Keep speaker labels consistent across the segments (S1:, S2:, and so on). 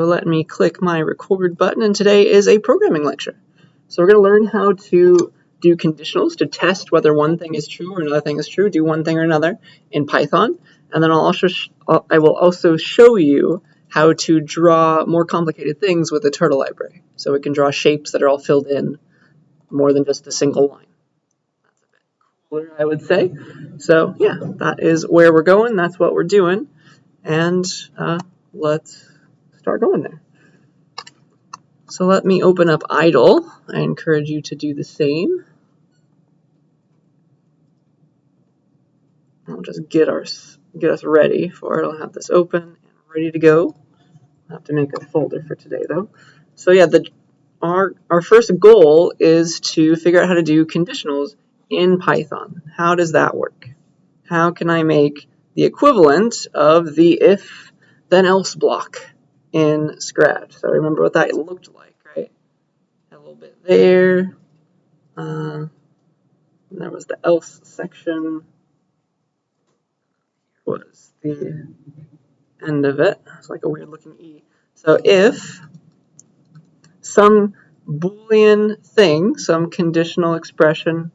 S1: So let me click my record button, and today is a programming lecture. So we're going to learn how to do conditionals to test whether one thing is true or another thing is true, do one thing or another in Python. And then I will also show you how to draw more complicated things with the turtle library. So we can draw shapes that are all filled in more than just a single line. That's a bit cooler, I would say. So yeah, that is where we're going. That's what we're doing. And let's start going there. So let me open up idle. I encourage you to do the same. I'll just get us ready for it. I'll have this open and ready to go. I'll have to make a folder for today though. So yeah, our first goal is to figure out how to do conditionals in Python. How does that work? How can I make the equivalent of the if then else block in Scratch? So remember what that looked like, right? A little bit there. And there was the else section. Was the end of it. It's like a weird looking E. So if some Boolean thing, some conditional expression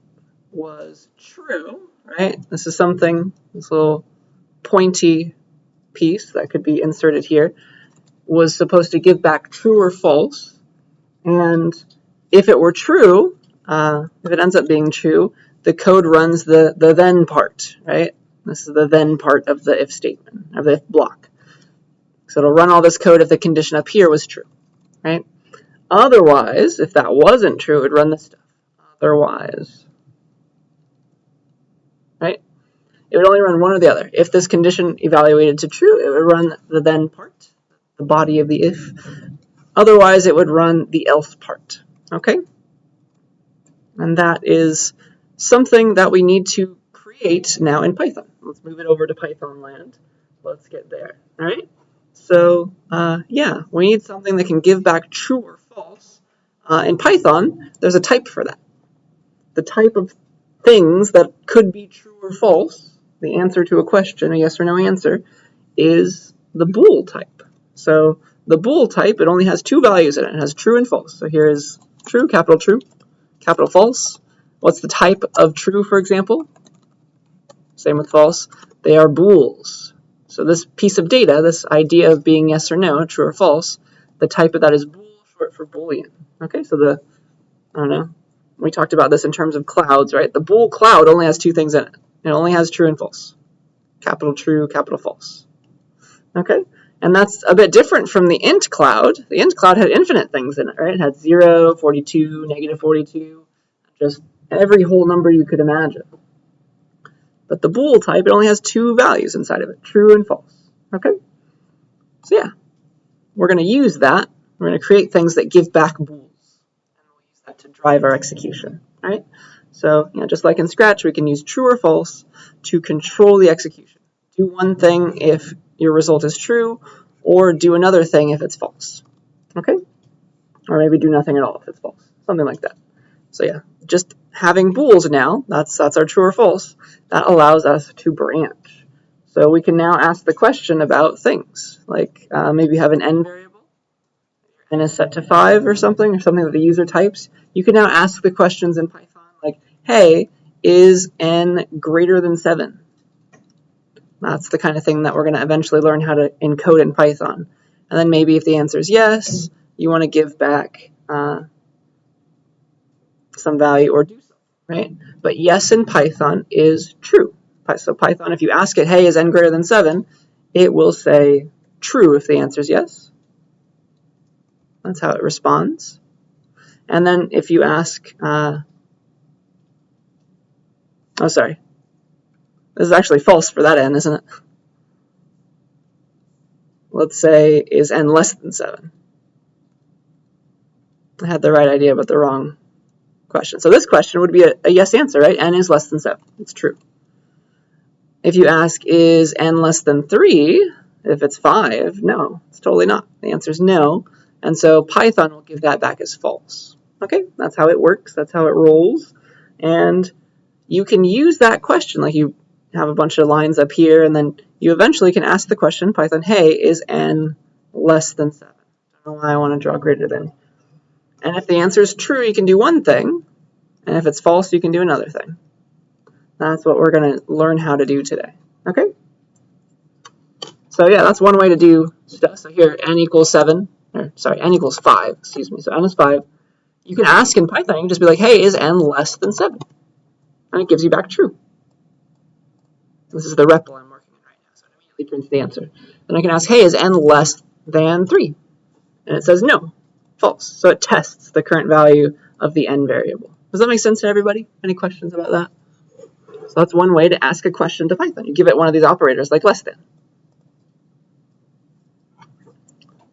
S1: was true, right? This is something, this little pointy piece that could be inserted here, was supposed to give back true or false. And if it were true, if it ends up being true, the code runs the then part, right? This is the then part of the if statement, of the if block. So it'll run all this code if the condition up here was true, right? Otherwise, if that wasn't true, it would run this stuff. Otherwise, right? It would only run one or the other. If this condition evaluated to true, it would run the then part, the body of the if. Otherwise, it would run the else part, okay? And that is something that we need to create now in Python. Let's move it over to Python land. Let's get there, all right? So, yeah, we need something that can give back true or false. In Python, there's a type for that. The type of things that could be true or false, the answer to a question, a yes or no answer, is the bool type. So the bool type, it only has two values in it. It has true and false. So here is true, capital false. What's the type of true, for example? Same with false. They are bools. So this piece of data, this idea of being yes or no, true or false, the type of that is bool, short for Boolean. Okay, so I don't know, we talked about this in terms of clouds, right? The bool cloud only has two things in it. It only has true and false. Capital true, capital false. Okay, and that's a bit different from the int cloud. The int cloud had infinite things in it, right? It had 0, 42, negative 42, just every whole number you could imagine. But the bool type, it only has two values inside of it, true and false. Okay? So yeah, we're going to use that. We're going to create things that give back bools. And we'll use that to drive our execution. All right? So, just like in Scratch, we can use true or false to control the execution. Do one thing if your result is true, or do another thing if it's false. Okay? Or maybe do nothing at all if it's false. Something like that. So yeah, just having bools now, that's our true or false, that allows us to branch. So we can now ask the question about things, like maybe you have an n variable, n is set to 5 or something that the user types. You can now ask the questions in Python like, hey, is n greater than 7? That's the kind of thing that we're going to eventually learn how to encode in Python. And then maybe if the answer is yes, you want to give back some value or do something, right? But yes in Python is true. So Python, if you ask it, hey, is n greater than 7, it will say true if the answer is yes. That's how it responds. And then if you ask, this is actually false for that n, isn't it? Let's say, is n less than 7? I had the right idea, but the wrong question. So this question would be a yes answer, right? N is less than 7. It's true. If you ask, is n less than 3? If it's 5, no, it's totally not. The answer is no. And so Python will give that back as false. Okay, that's how it works. That's how it rolls. And you can use that question, like you have a bunch of lines up here, and then you eventually can ask the question, Python, hey, is n less than 7? I want to draw greater than. And if the answer is true, you can do one thing. And if it's false, you can do another thing. That's what we're going to learn how to do today. Okay? So yeah, that's one way to do stuff. So here, n equals 7. Or, sorry, n equals 5. Excuse me. So n is 5. You can ask in Python, you can just be like, hey, is n less than 7? And it gives you back true. This is the REPL I'm working in right now, so it immediately prints the answer. Then I can ask, hey, is n less than 3? And it says no, false. So it tests the current value of the n variable. Does that make sense to everybody? Any questions about that? So that's one way to ask a question to Python. You give it one of these operators like less than.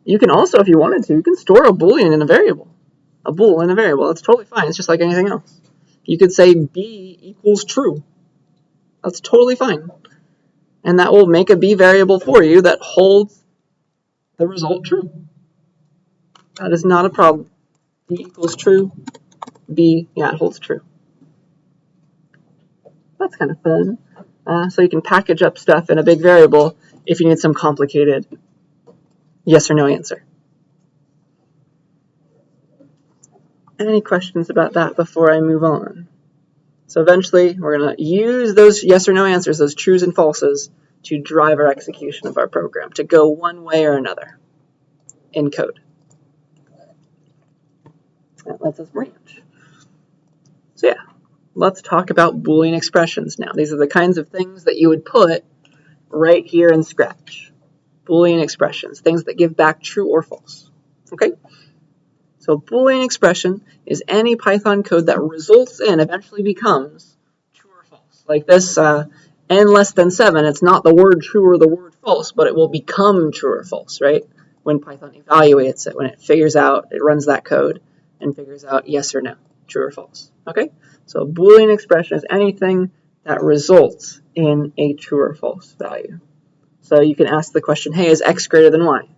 S1: You can also, if you wanted to, you can store a boolean in a variable. A bool in a variable. That's totally fine. It's just like anything else. You could say b equals true. That's totally fine. And that will make a b variable for you that holds the result true. That is not a problem. B equals true. B, yeah, it holds true. That's kind of fun. So you can package up stuff in a big variable if you need some complicated yes or no answer. Any questions about that before I move on? So eventually, we're going to use those yes or no answers, those trues and falses, to drive our execution of our program, to go one way or another in code. That lets us branch. So yeah, let's talk about Boolean expressions now. These are the kinds of things that you would put right here in Scratch. Boolean expressions, things that give back true or false. Okay? So Boolean expression is any Python code that results in, eventually becomes, true or false. Like this, n less than 7, it's not the word true or the word false, but it will become true or false, right? When Python evaluates it, when it figures out, it runs that code and figures out yes or no, true or false. Okay? So a Boolean expression is anything that results in a true or false value. So you can ask the question, hey, is x greater than y?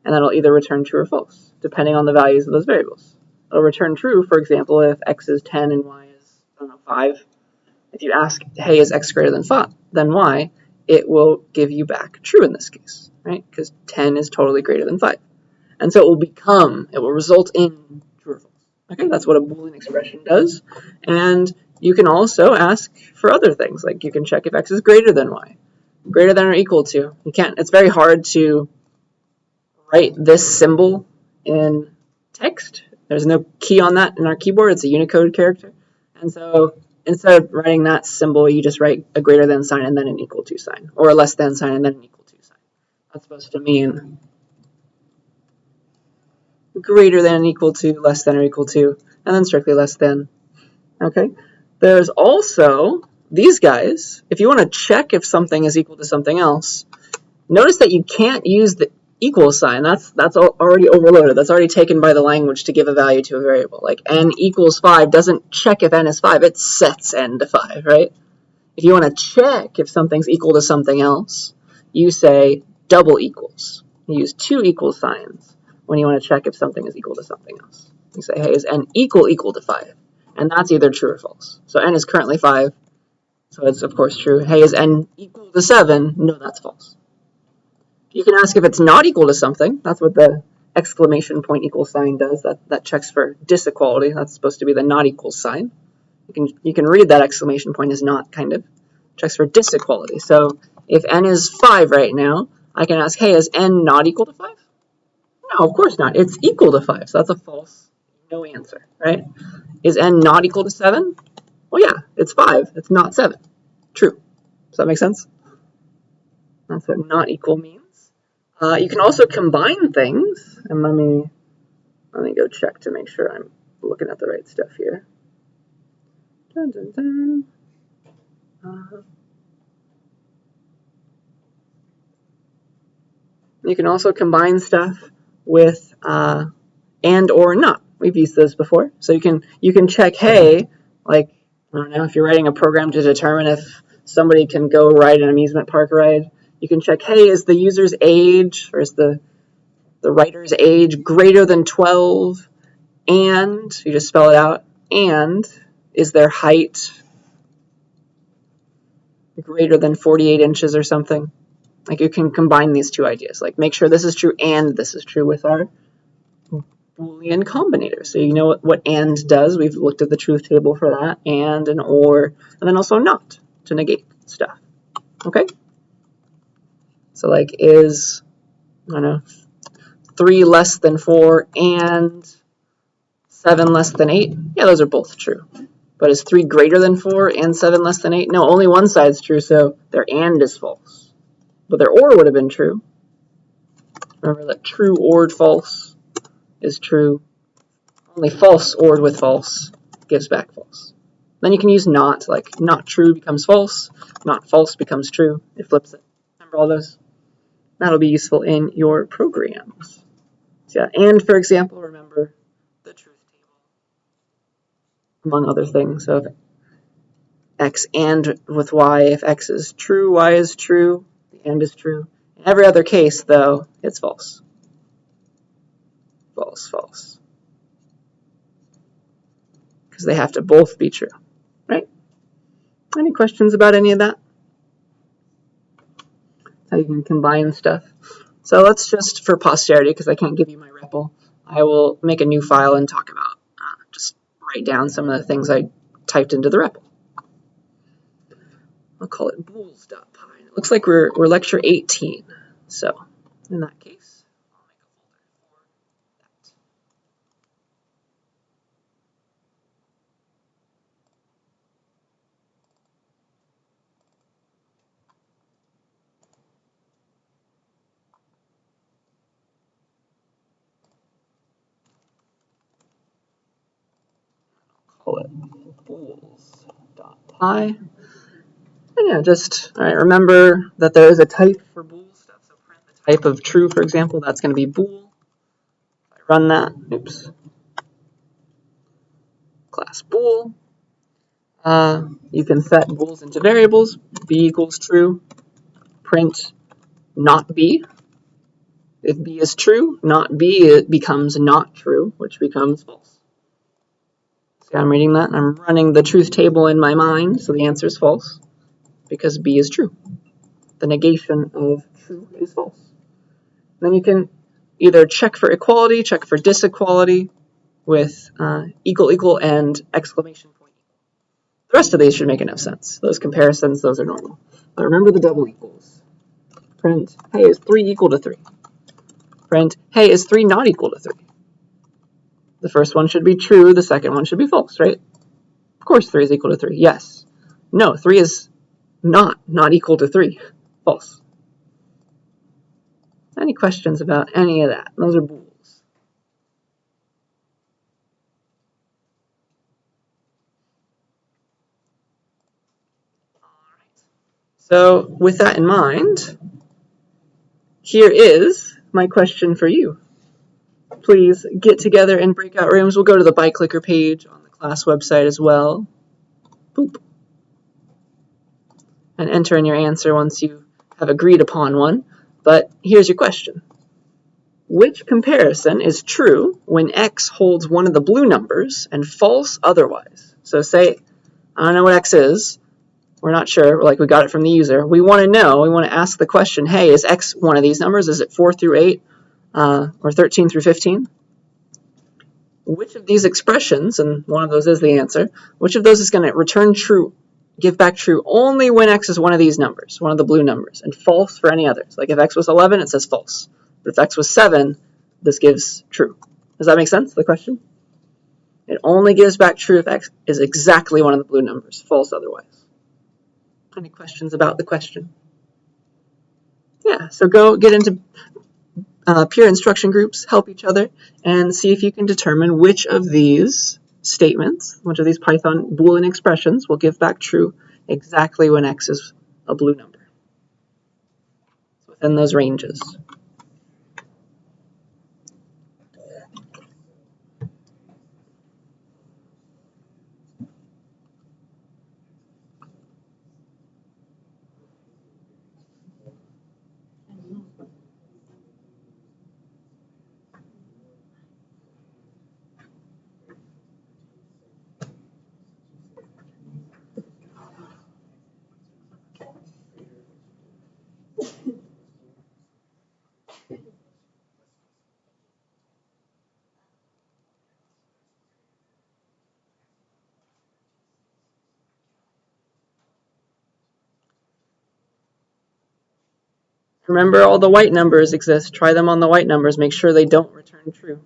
S1: And that'll either return true or false, depending on the values of those variables. It'll return true, for example, if x is 10 and y is, 5. If you ask, hey, is x greater than y, it will give you back true in this case, right? Because 10 is totally greater than 5. And so it will result in true or false. Okay, that's what a Boolean expression does. And you can also ask for other things, like you can check if x is greater than y, greater than or equal to. It's very hard to write this symbol in text. There's no key on that in our keyboard. It's a Unicode character. And so instead of writing that symbol, you just write a greater than sign and then an equal to sign, or a less than sign and then an equal to sign. That's supposed to mean greater than, equal to, less than or equal to, and then strictly less than. Okay? There's also these guys. If you want to check if something is equal to something else, notice that you can't use the equal sign. That's already overloaded. That's already taken by the language to give a value to a variable. Like n equals 5 doesn't check if n is 5. It sets n to 5, right? If you want to check if something's equal to something else, you say double equals. You use two equal signs when you want to check if something is equal to something else. You say, hey, is n equal to 5? And that's either true or false. So n is currently 5, so it's of course true. Hey, is n equal to 7? No, that's false. You can ask if it's not equal to something. That's what the exclamation point equal sign does. That checks for disequality. That's supposed to be the not equal sign. You can read that exclamation point as not, kind of. Checks for disequality. So if n is 5 right now, I can ask, hey, is n not equal to 5? No, of course not. It's equal to 5, so that's a false, no answer, right? Is n not equal to 7? Well, yeah, it's 5. It's not 7. True. Does that make sense? That's what not equal means. You can also combine things, and let me go check to make sure I'm looking at the right stuff here. Dun, dun, dun. You can also combine stuff with and or not. We've used those before. So you can check, hey, like, I don't know, if you're writing a program to determine if somebody can go ride an amusement park ride, you can check, hey, is the user's age, or is the writer's age greater than 12, and, you just spell it out, and is their height greater than 48 inches or something? Like, you can combine these two ideas, like make sure this is true and this is true with our Boolean combinator. So you know what AND does. We've looked at the truth table for that. And an OR, and then also NOT to negate stuff. Okay? So like is, I don't know, 3 less than 4 and 7 less than 8? Yeah, those are both true. But is 3 greater than 4 and 7 less than 8? No, only one side's true, so their AND is false. But their OR would have been true. Remember that true ORed false is true. Only false ORed with false gives back false. Then you can use not, like not true becomes false, not false becomes true. It flips it. Remember all those? That'll be useful in your programs. So yeah, and for example, remember the truth table, among other things. So if x and with y, if x is true, y is true, the and is true. In every other case, though, it's false. False, false. Because they have to both be true, right? Any questions about any of that? How you can combine stuff? So let's just, for posterity, because I can't give you my REPL, I will make a new file and talk about, just write down some of the things I typed into the REPL. I'll call it bools.py. It looks like we're lecture 18. So in that case, I'll make a folder for that. Call it bools.py. And yeah, just all right, remember that there is a type for bool stuff. So print the type of true, for example, that's going to be bool. If I run that, oops, class bool. You can set bools into variables. B equals true. Print not B. If B is true, not B, it becomes not true, which becomes false. See, I'm reading that, and I'm running the truth table in my mind, so the answer is false, because B is true. The negation of true is false. Then you can either check for equality, check for disequality with equal, equal, and exclamation point. The rest of these should make enough sense. Those comparisons, those are normal. But remember the double equals. Print, hey, is 3 equal to 3? Print, hey, is 3 not equal to 3? The first one should be true, the second one should be false, right? Of course 3 is equal to 3, yes. No, 3 is not equal to 3, false. Any questions about any of that? Those are bools. So with that in mind, here is my question for you. Please get together in breakout rooms. We'll go to the by clicker page on the class website as well. Boop. And enter in your answer once you have agreed upon one. But here's your question. Which comparison is true when x holds one of the blue numbers and false otherwise? So say, I don't know what x is. We're not sure, like we got it from the user. We want to know, we want to ask the question, hey, is x one of these numbers? Is it 4 through 8 or 13 through 15? Which of these expressions, and one of those is the answer, which of those is going to return true, give back true only when x is one of these numbers, one of the blue numbers, and false for any others? Like if x was 11, it says false. But if x was 7, this gives true. Does that make sense, the question? It only gives back true if x is exactly one of the blue numbers, false otherwise. Any questions about the question? Yeah, so go get into peer instruction groups, help each other, and see if you can determine which of these statements, which of these Python Boolean expressions will give back true exactly when x is a blue number. It's within those ranges. Remember, all the white numbers exist. Try them on the white numbers. Make sure they don't return true.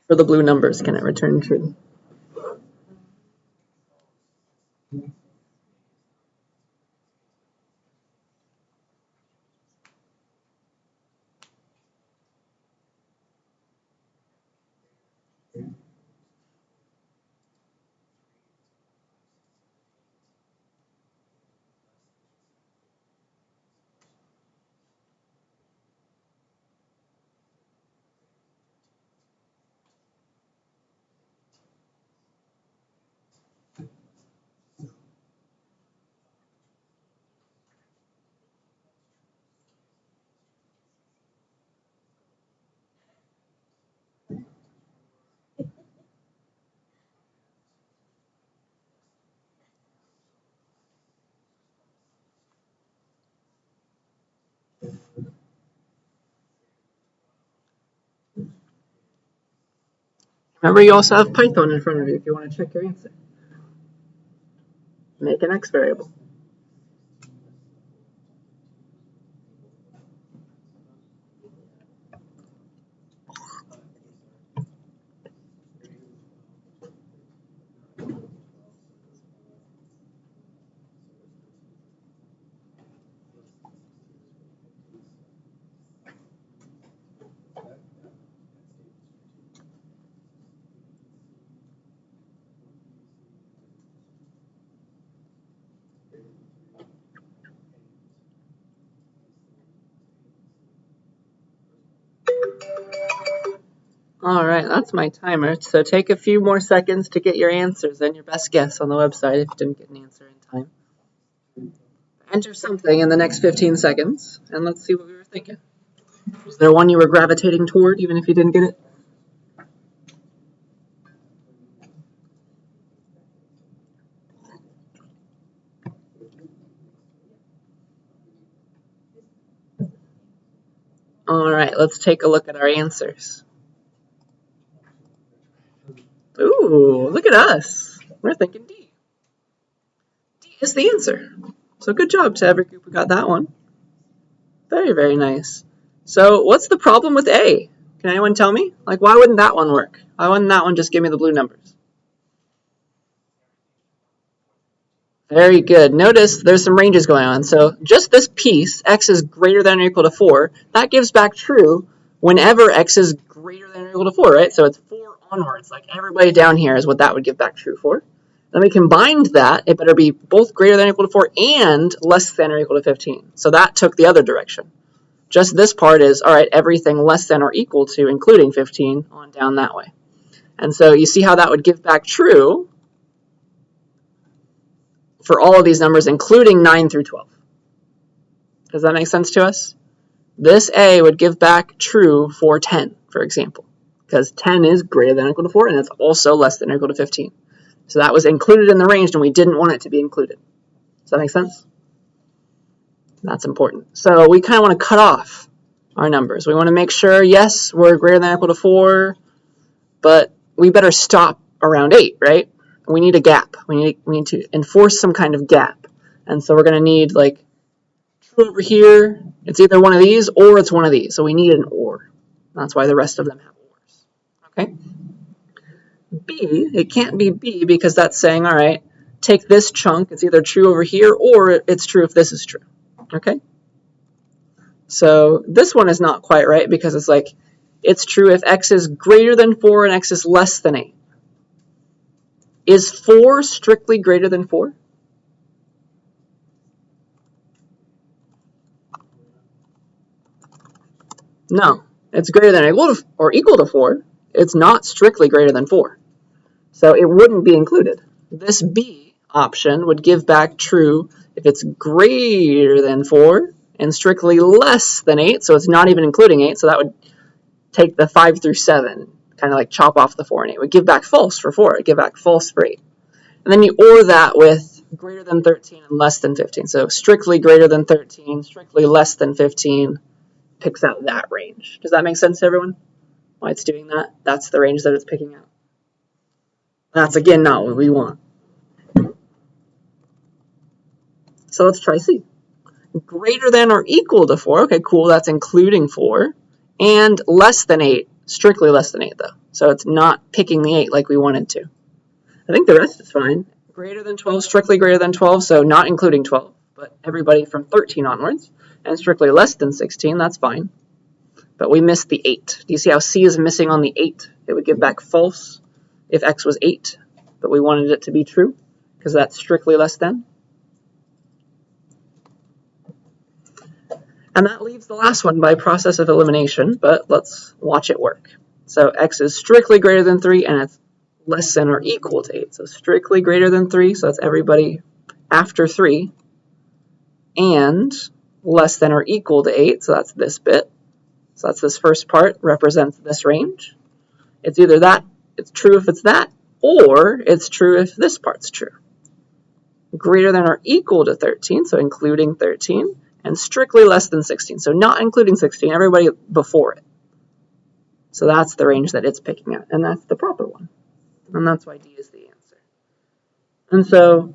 S1: For the blue numbers, can it return true? Remember, you also have Python in front of you if you want to check your answer. Make an x variable. All right, that's my timer. So take a few more seconds to get your answers and your best guess on the website if you didn't get an answer in time. Enter something in the next 15 seconds, and let's see what we were thinking. Was there one you were gravitating toward, even if you didn't get it? All right, let's take a look at our answers. Ooh, look at us. We're thinking D. D is the answer. So good job to every group who got that one. Very, very nice. So what's the problem with A? Can anyone tell me? Like, why wouldn't that one work? Why wouldn't that one just give me the blue numbers? Very good. Notice there's some ranges going on. So just this piece, x is greater than or equal to 4, that gives back true whenever x is greater than or equal to 4, right? So it's 4 onwards. Like everybody down here is what that would give back true for. Then we combined that. It better be both greater than or equal to 4 and less than or equal to 15. So that took the other direction. Just this part is, all right, everything less than or equal to, including 15, on down that way. And so you see how that would give back true for all of these numbers, including 9 through 12. Does that make sense to us? This A would give back true for 10, for example, because 10 is greater than or equal to 4, and it's also less than or equal to 15. So that was included in the range, and we didn't want it to be included. Does that make sense? That's important. So we kind of want to cut off our numbers. We want to make sure, yes, we're greater than or equal to 4, but we better stop around 8, right? We need a gap. We need to enforce some kind of gap. And so we're going to need, like, true over here. It's either one of these or it's one of these. So we need an or. That's why the rest of them have ors. Okay? B, it can't be B because that's saying, all right, take this chunk. It's either true over here or it's true if this is true. Okay? So this one is not quite right because it's like, it's true if x is greater than 4 and x is less than 8. Is 4 strictly greater than 4? No. It's greater than or equal to 4. It's not strictly greater than 4. So it wouldn't be included. This B option would give back true if it's greater than 4 and strictly less than 8. So it's not even including 8. So that would take the 5 through 7, kind of like chop off the 4 and 8. It would give back false for 4. It would give back false for 8. And then you OR that with greater than 13 and less than 15. So strictly greater than 13, strictly less than 15 picks out that range. Does that make sense to everyone? Why it's doing that? That's the range that it's picking out. That's, again, not what we want. So let's try C. Greater than or equal to 4. Okay, cool, that's including 4. And less than 8. Strictly less than 8, though. So it's not picking the 8 like we wanted to. I think the rest is fine. Greater than 12, strictly greater than 12, so not including 12, but everybody from 13 onwards. And strictly less than 16, that's fine. But we missed the 8. Do you see how C is missing on the 8? It would give back false if x was 8, but we wanted it to be true because that's strictly less than. And that leaves the last one by process of elimination, but let's watch it work. So x is strictly greater than 3, and it's less than or equal to 8. So strictly greater than 3, so that's everybody after 3, and less than or equal to 8, so that's this bit. So that's this first part, represents this range. It's either that, it's true if it's that, or it's true if this part's true. Greater than or equal to 13, so including 13, and strictly less than 16, so not including 16, everybody before it. So that's the range that it's picking at, and that's the proper one. And that's why D is the answer. And so,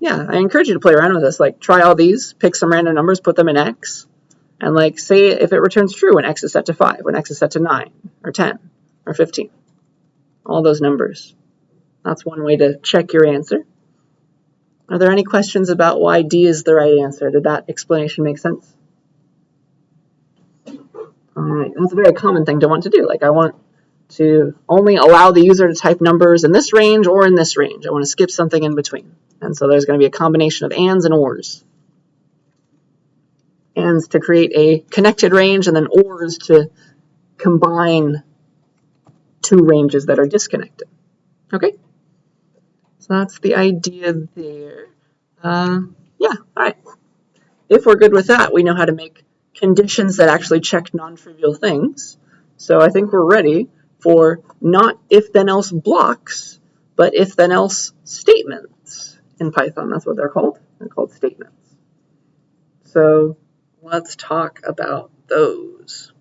S1: yeah, I encourage you to play around with this. Like, try all these, pick some random numbers, put them in X, and like, say if it returns true when X is set to 5, when X is set to 9, or 10, or 15. All those numbers. That's one way to check your answer. Are there any questions about why D is the right answer? Did that explanation make sense? All right, that's a very common thing to want to do. Like, I want to only allow the user to type numbers in this range or in this range. I want to skip something in between. And so there's going to be a combination of ands and ors. Ands to create a connected range, and then ors to combine two ranges that are disconnected. Okay? So that's the idea there. Yeah, all right. If we're good with that, we know how to make conditions that actually check non-trivial things. So I think we're ready for not if-then-else blocks, but if-then-else statements in Python. That's what they're called. They're called statements. So let's talk about those.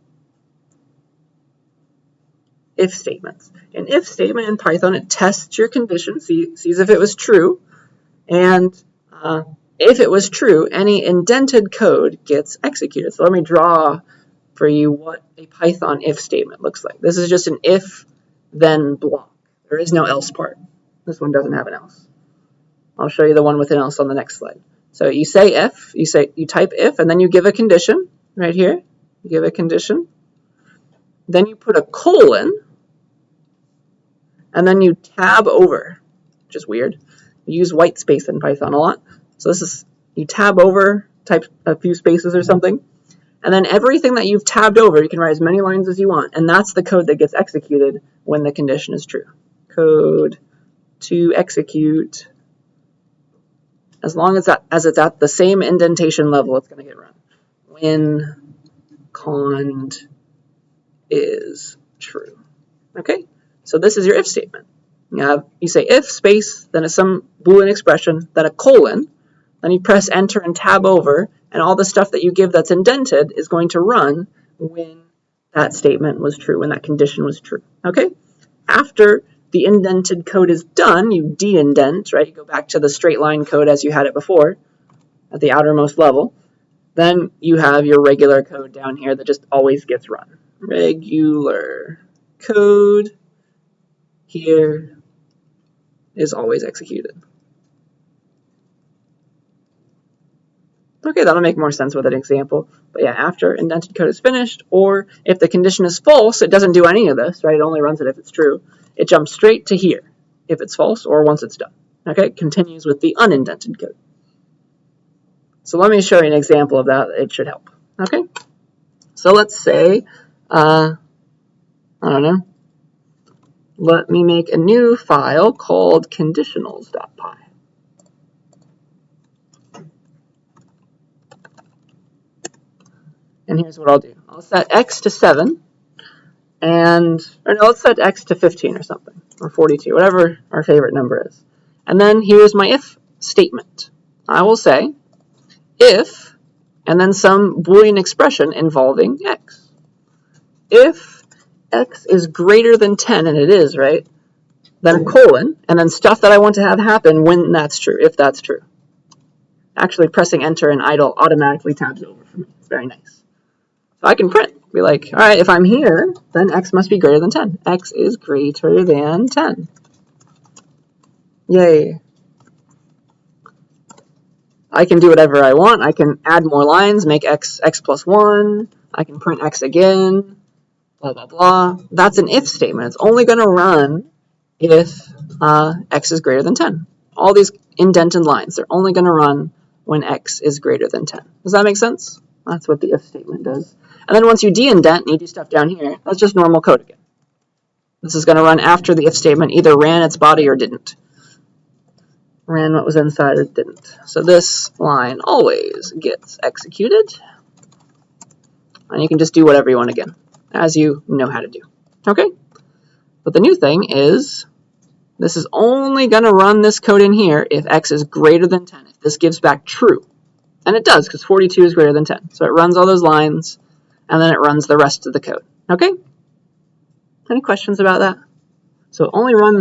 S1: If statements. An if statement in Python, it tests your condition, sees if it was true, and if it was true, any indented code gets executed. So let me draw for you what a Python if statement looks like. This is just an if-then block. There is no else part. This one doesn't have an else. I'll show you the one with an else on the next slide. So you say if, you type if, and then you give a condition right here. You give a condition. Then you put a colon, and then you tab over, which is weird. You use white space in Python a lot. So this is, you tab over, type a few spaces or something, and then everything that you've tabbed over, you can write as many lines as you want, and that's the code that gets executed when the condition is true. Code to execute, as long as it's at the same indentation level, it's going to get run. When cond is true. Okay, so this is your if statement. You say if space, then it's some Boolean expression, then a colon, then you press enter and tab over, and all the stuff that you give that's indented is going to run when that statement was true, when that condition was true. Okay? After the indented code is done, you de-indent, right? You go back to the straight line code as you had it before, at the outermost level. Then you have your regular code down here that just always gets run. Regular code here is always executed. Okay, that'll make more sense with an example. But yeah, after indented code is finished, or if the condition is false, it doesn't do any of this, right? It only runs it if it's true. It jumps straight to here if it's false or once it's done. Okay, it continues with the unindented code. So let me show you an example of that. It should help. Okay, so let's say, I don't know, let me make a new file called conditionals.py. And here's what I'll do. I'll set x to 7, or no, let's set x to 15 or something, or 42, whatever our favorite number is. And then here's my if statement. I will say if, and then some Boolean expression involving x. If x is greater than 10, and it is, right, then a colon, and then stuff that I want to have happen when that's true, if that's true. Actually, pressing enter in idle automatically tabs over for me. It's very nice. So I can print, be like, all right, if I'm here, then x must be greater than 10. X is greater than 10. Yay. I can do whatever I want. I can add more lines, make x plus 1. I can print x again, blah, blah, blah. That's an if statement. It's only going to run if x is greater than 10. All these indented lines, they're only going to run when x is greater than 10. Does that make sense? That's what the if statement does. And then once you de-indent and you do stuff down here, that's just normal code again. This is going to run after the if statement either ran its body or didn't. Ran what was inside or didn't. So this line always gets executed. And you can just do whatever you want again, as you know how to do. Okay? But the new thing is, this is only going to run this code in here if x is greater than 10, if this gives back true. And it does, because 42 is greater than 10. So it runs all those lines, and then it runs the rest of the code. Okay? Any questions about that? So it only ran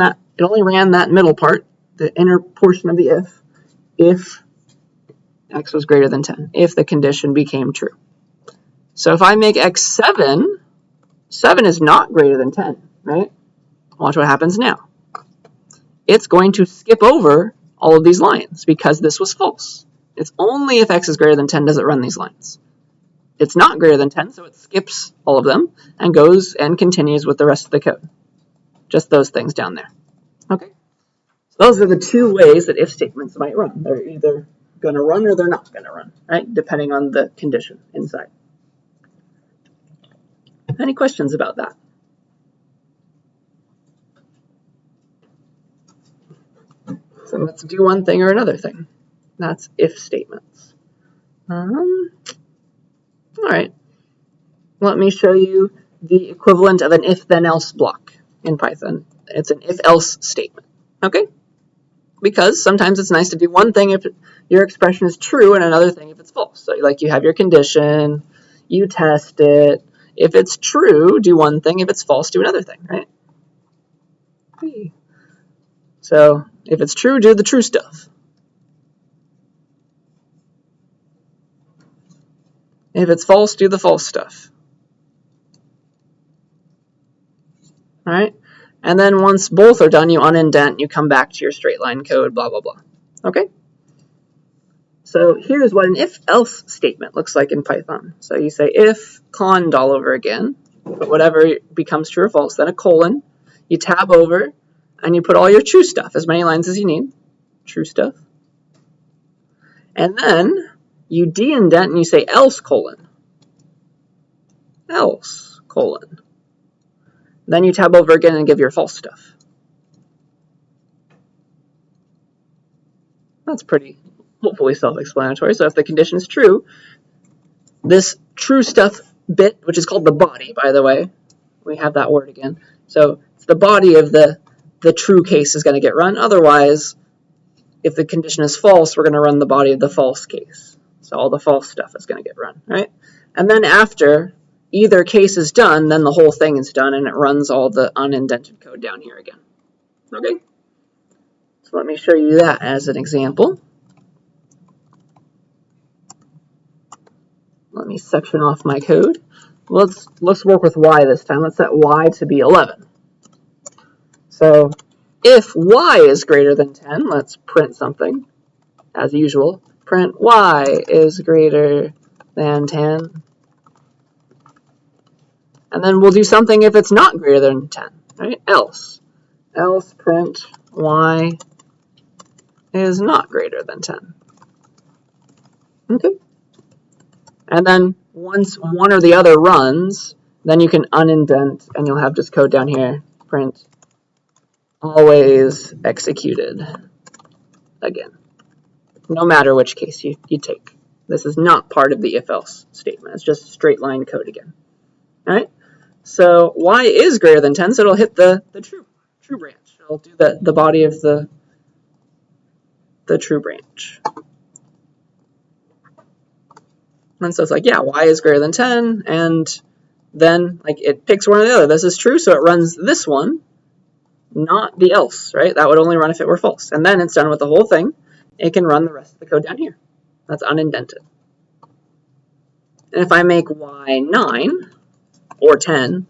S1: that middle part, the inner portion of the if x was greater than 10, if the condition became true. So if I make x 7, 7 is not greater than 10, right? Watch what happens now. It's going to skip over all of these lines because this was false. It's only if x is greater than 10 does it run these lines. It's not greater than 10, so it skips all of them and goes and continues with the rest of the code. Just those things down there. Okay? So those are the two ways that if statements might run. They're either going to run or they're not going to run, right? Depending on the condition inside. Any questions about that? So let's do one thing or another thing. That's if statements. All right. Let me show you the equivalent of an if-then-else block in Python. It's an if-else statement. Okay? Because sometimes it's nice to do one thing if your expression is true and another thing if it's false. So like you have your condition, you test it. If it's true, do one thing. If it's false, do another thing, right? So if it's true, do the true stuff. If it's false, do the false stuff. All right? And then once both are done, you unindent, you come back to your straight line code, blah, blah, blah. Okay? So here's what an if-else statement looks like in Python. So you say if con $, again, put whatever becomes true or false, then a colon, you tab over, and you put all your true stuff, as many lines as you need, true stuff. And then you de-indent and you say else colon, else colon. Then you tab over again and give your false stuff. That's pretty, hopefully self-explanatory. So if the condition is true, this true stuff bit, which is called the body, by the way, we have that word again. So it's the body of the true case is going to get run. Otherwise, if the condition is false, we're going to run the body of the false case. So all the false stuff is going to get run, right? And then after either case is done, then the whole thing is done, and it runs all the unindented code down here again. Okay? So let me show you that as an example. Let me section off my code. Let's work with y this time. Let's set y to be 11. So if y is greater than 10, let's print something. As usual, print y is greater than 10. And then we'll do something if it's not greater than 10, right? Else print y is not greater than 10. Okay. And then once one or the other runs, then you can unindent and you'll have just code down here, print always executed again, no matter which case you take. This is not part of the if-else statement. It's just straight line code again. All right? So y is greater than 10, so it'll hit the true branch. It'll do the body of the true branch. And so it's like, yeah, y is greater than 10, and then like it picks one or the other. This is true, so it runs this one, not the else, right? That would only run if it were false. And then it's done with the whole thing. It can run the rest of the code down here. That's unindented. And if I make y 9 or 10,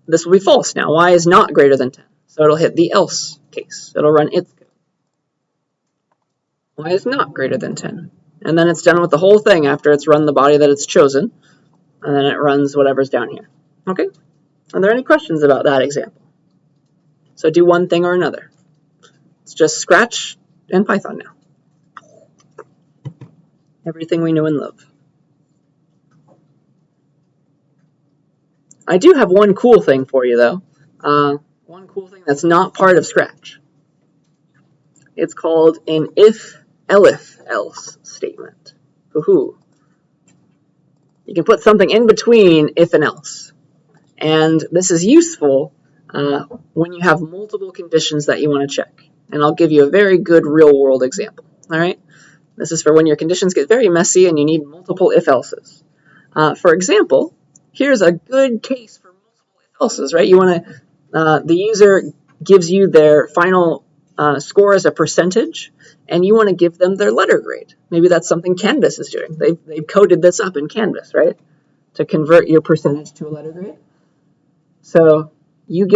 S1: this will be false now. Y is not greater than 10. So it'll hit the else case. It'll run its code. Y is not greater than 10. And then it's done with the whole thing after it's run the body that it's chosen. And then it runs whatever's down here. Okay? Are there any questions about that example? So do one thing or another. It's just Scratch and Python now. Everything we know and love. I do have one cool thing for you, though. One cool thing that's not part of Scratch. It's called an if-elif else statement. Woohoo. You can put something in between if and else. And this is useful when you have multiple conditions that you want to check. And I'll give you a very good real-world example. All right? This is for when your conditions get very messy and you need multiple if-elses. For example, here's a good case for multiple if-elses, right? You want to, the user gives you their final score as a percentage, and you want to give them their letter grade. Maybe that's something Canvas is doing. They've coded this up in Canvas, right? To convert your percentage to a letter grade. So you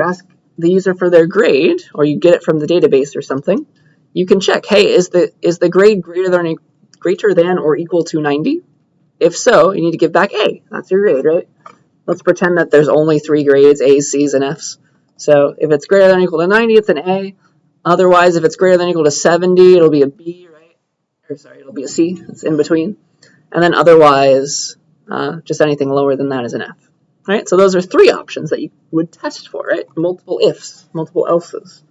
S1: ask the user for their grade, or you get it from the database or something. You can check, hey, is the grade greater than or equal to 90? If so, you need to give back A. That's your grade, right? Let's pretend that there's only 3 grades, A's, C's, and F's. So if it's greater than or equal to 90, it's an A. Otherwise, if it's greater than or equal to 70, it'll be a B, right? Or sorry, it'll be a C. It's in between. And then otherwise, just anything lower than that is an F. Right? So those are 3 options that you would test for, right? Multiple ifs, multiple elses.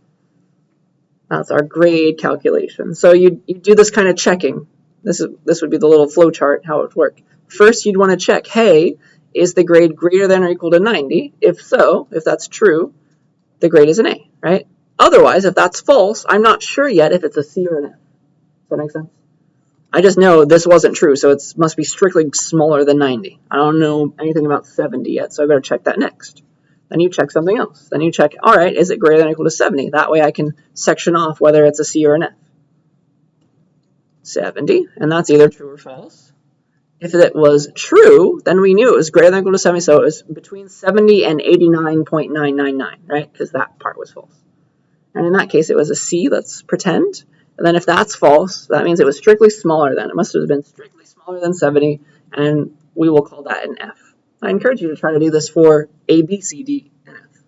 S1: That's our grade calculation. So you do this kind of checking. This would be the little flow chart, how it would work. First, you'd want to check, hey, is the grade greater than or equal to 90? If so, if that's true, the grade is an A, right? Otherwise, if that's false, I'm not sure yet if it's a C or an F. Does that make sense? I just know this wasn't true, so it must be strictly smaller than 90. I don't know anything about 70 yet, so I better check that next. Then you check something else. Then you check, all right, is it greater than or equal to 70? That way I can section off whether it's a C or an F. 70, and that's either true or false. If it was true, then we knew it was greater than or equal to 70, so it was between 70 and 89.999, right? Because that part was false. And in that case, it was a C, let's pretend. And then if that's false, that means it was strictly smaller than. It must have been strictly smaller than 70, and we will call that an F. I encourage you to try to do this for A, B, C, D, and F.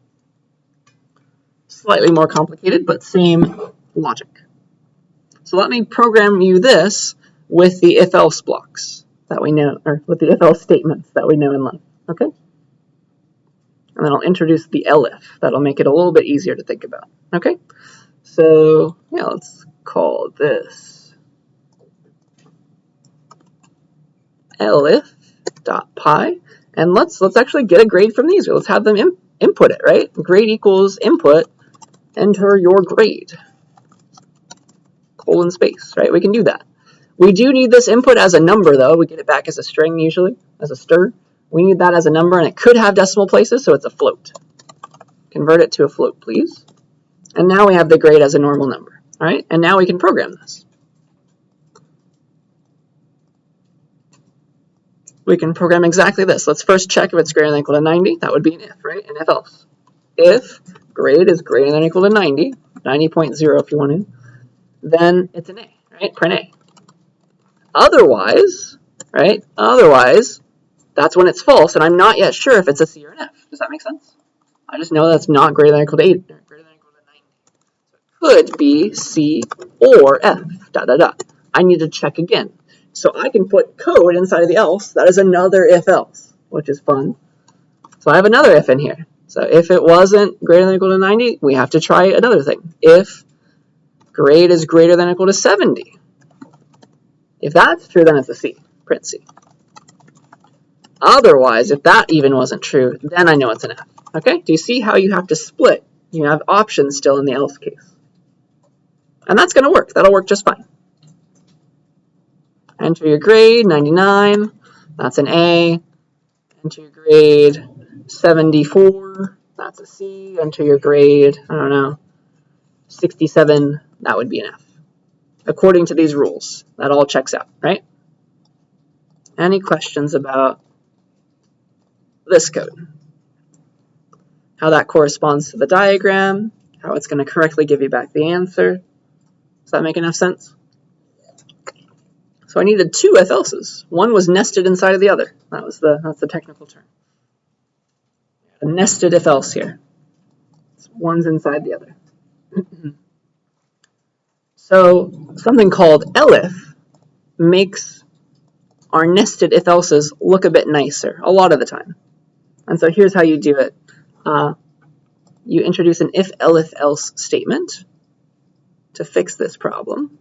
S1: Slightly more complicated, but same logic. So let me program you this with the if-else blocks that we know, or with the if-else statements that we know and love, okay? And then I'll introduce the elif. That'll make it a little bit easier to think about, okay? So, yeah, let's call this elif.py, and let's actually get a grade from these. Let's have them input it, right? Grade equals input, enter your grade, colon space, right? We can do that. We do need this input as a number, though. We get it back as a string usually, as a str. We need that as a number, and it could have decimal places, so it's a float. Convert it to a float, please. And now we have the grade as a normal number, all right? And now we can program this. We can program exactly this. Let's first check if it's greater than or equal to 90. That would be an if, right? An if else. If grade is greater than or equal to 90, 90.0 if you want to, then it's an A, right? Print A. Otherwise, right? Otherwise, that's when it's false, and I'm not yet sure if it's a C or an F. Does that make sense? I just know that's not greater than or equal to 8, or greater than or equal to 90. So it could be C or F, dot, dot, dot. I need to check again. So I can put code inside of the else. That is another if-else, which is fun. So I have another if in here. So if it wasn't greater than or equal to 90, we have to try another thing. If grade is greater than or equal to 70. If that's true, then it's a C. Print C. Otherwise, if that even wasn't true, then I know it's an F. Okay? Do you see how you have to split? You have options still in the else case. And that's going to work. That'll work just fine. Enter your grade, 99. That's an A. Enter your grade, 74. That's a C. Enter your grade, I don't know, 67. That would be an F. according to these rules. That all checks out, right? Any questions about this code? How that corresponds to the diagram, how it's going to correctly give you back the answer. Does that make enough sense? So I needed two if-elses. One was nested inside of the other. That's the technical term. A nested if-else here. One's inside the other. So something called elif makes our nested if-elses look a bit nicer a lot of the time. And so here's how you do it. You introduce an if-elif-else statement to fix this problem.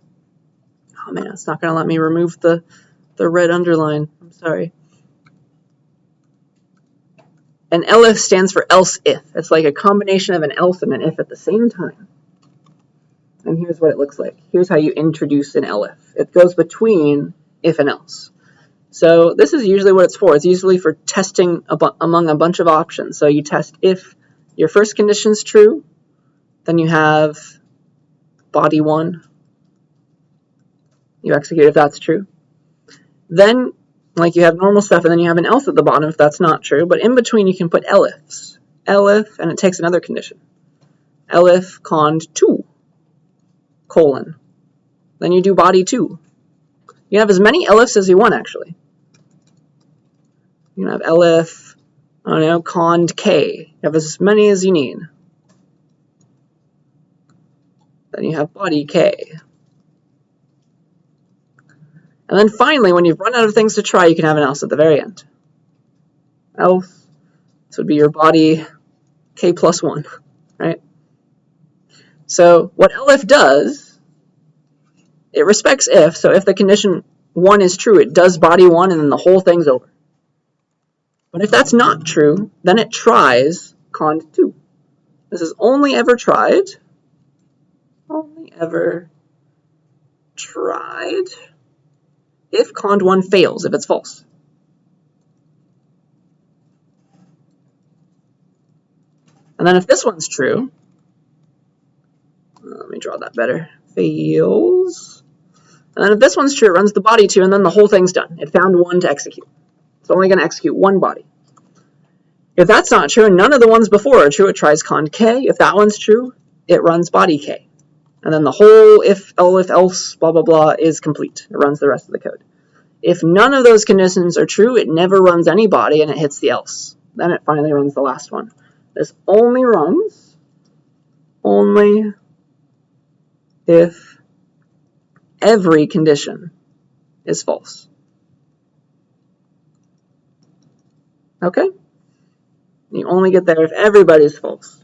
S1: Oh man, it's not going to let me remove the red underline. I'm sorry. An elif stands for else if. It's like a combination of an else and an if at the same time. And here's what it looks like. Here's how you introduce an elif. It goes between if and else. So this is usually what it's for. It's usually for testing among a bunch of options. So you test if your first condition is true, then you have body 1. You execute if that's true. Then, like, you have normal stuff, and then you have an else at the bottom if that's not true. But in between, you can put elifs. Elif, and it takes another condition. Elif cond 2, colon. Then you do body 2. You can have as many elifs as you want, actually. You can have elif, I don't know, cond k. You have as many as you need. Then you have body k. And then finally, when you've run out of things to try, you can have an else at the very end. Else, this would be your body k plus 1, right? So what elif does, it respects if. So if the condition 1 is true, it does body 1, and then the whole thing's over. But if that's not true, then it tries cond 2. This is only ever tried if cond 1 fails, if it's false. And then if this one's true, let me draw that better, fails. And then if this one's true, it runs the body 2, and then the whole thing's done. It found 1 to execute. It's only going to execute 1 body. If that's not true, and none of the ones before are true, it tries cond k. If that one's true, it runs body k. And then the whole if, else, blah, blah, blah is complete. It runs the rest of the code. If none of those conditions are true, it never runs any body, and it hits the else. Then it finally runs the last one. This only runs if every condition is false. Okay? You only get there if everybody's false.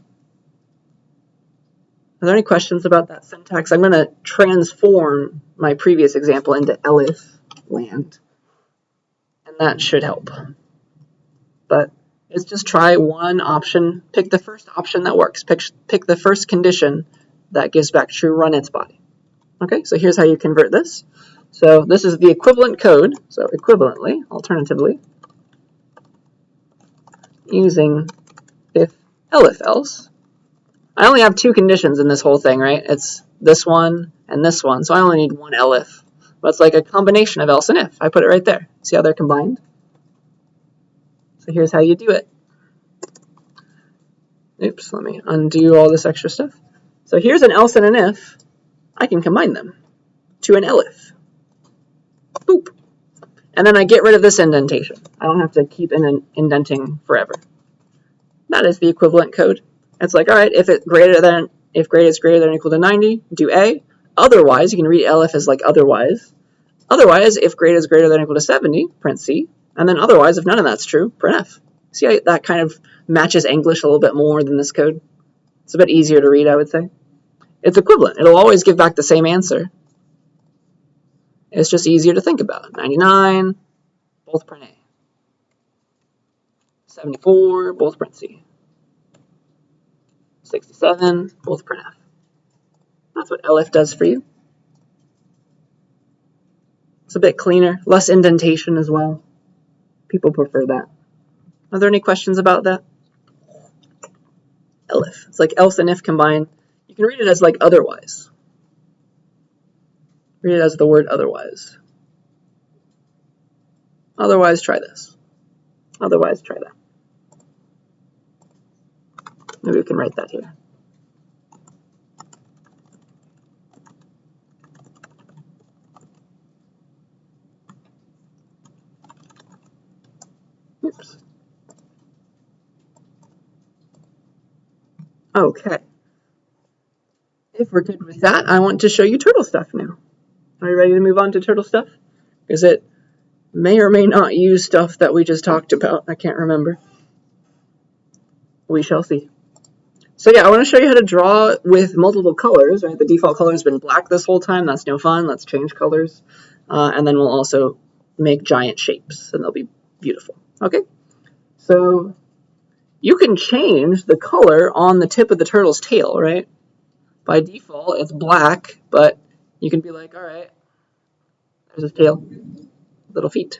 S1: Are there any questions about that syntax? I'm going to transform my previous example into elif land, and that should help. But it's just try one option, pick the first option that works, pick the first condition that gives back true, run its body. Okay, so here's how you convert this. So this is the equivalent code, so equivalently, alternatively, using if elif else. I only have 2 conditions in this whole thing, right? It's this one and this one, so I only need 1 elif. But it's like a combination of else and if. I put it right there. See how they're combined? So here's how you do it. Oops, let me undo all this extra stuff. So here's an else and an if. I can combine them to an elif. Boop. And then I get rid of this indentation. I don't have to keep indenting forever. That is the equivalent code. It's like, all right, if grade is greater than or equal to 90, do A. Otherwise, you can read elif as like otherwise. Otherwise, if grade is greater than or equal to 70, print C. And then otherwise, if none of that's true, print F. See how that kind of matches English a little bit more than this code? It's a bit easier to read, I would say. It's equivalent. It'll always give back the same answer. It's just easier to think about. 99, both print A. 74, both print C. 67, both print F. That's what elif does for you. It's a bit cleaner, less indentation as well. People prefer that. Are there any questions about that? Elif. It's like else and if combined. You can read it as like otherwise. Read it as the word otherwise. Otherwise, try this. Otherwise, try that. Maybe we can write that here. Oops. Okay. If we're good with that, I want to show you turtle stuff now. Are you ready to move on to turtle stuff? Because it may or may not use stuff that we just talked about. I can't remember. We shall see. So yeah, I want to show you how to draw with multiple colors. Right? The default color has been black this whole time. That's no fun. Let's change colors. And then we'll also make giant shapes, and they'll be beautiful. Okay? So you can change the color on the tip of the turtle's tail, right? By default, it's black, but you can be like, all right, there's his tail, little feet.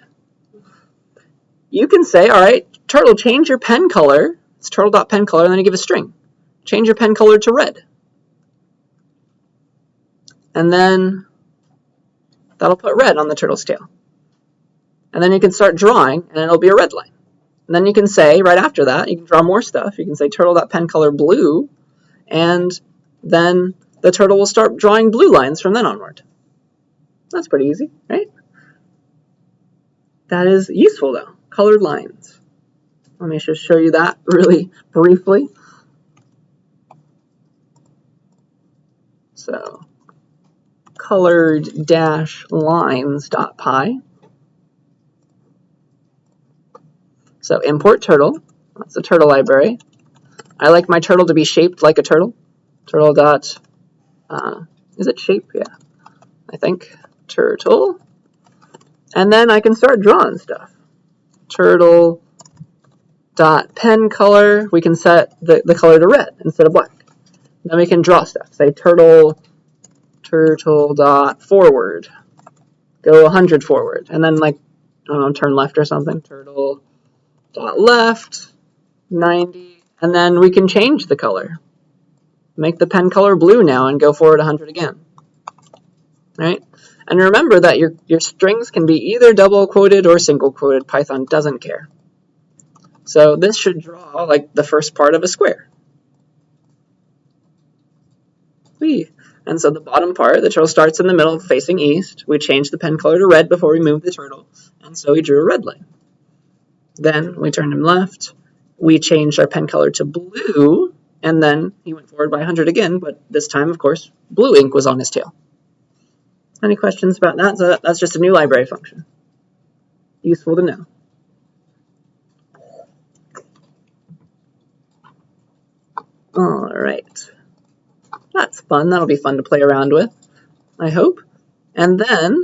S1: You can say, all right, turtle, change your pen color. It's turtle.pen color, and then you give a string. Change your pen color to red. And then that'll put red on the turtle's tail. And then you can start drawing, and it'll be a red line. And then you can say, right after that, you can draw more stuff. You can say turtle.pen color blue, and then the turtle will start drawing blue lines from then onward. That's pretty easy, right? That is useful, though. Colored lines. Let me just show you that really briefly. So, colored-lines.py. So import turtle. That's the turtle library. I like my turtle to be shaped like a turtle. Turtle dot, is it shape? Yeah, I think. Turtle. And then I can start drawing stuff. Turtle dot pen color. We can set the color to red instead of black. Then we can draw stuff. Say turtle dot forward. Go 100 forward. And then like, I don't know, turn left or something. Turtle dot left, 90. And then we can change the color. Make the pen color blue now and go forward 100 again. Right? And remember that your strings can be either double quoted or single quoted. Python doesn't care. So this should draw like the first part of a square. Whee. And so the bottom part, the turtle starts in the middle facing east. We changed the pen color to red before we moved the turtle. And so we drew a red line. Then we turned him left. We changed our pen color to blue. And then he went forward by 100 again. But this time, of course, blue ink was on his tail. Any questions about that? So that's just a new library function. Useful to know. All right. That's fun. That'll be fun to play around with, I hope. And then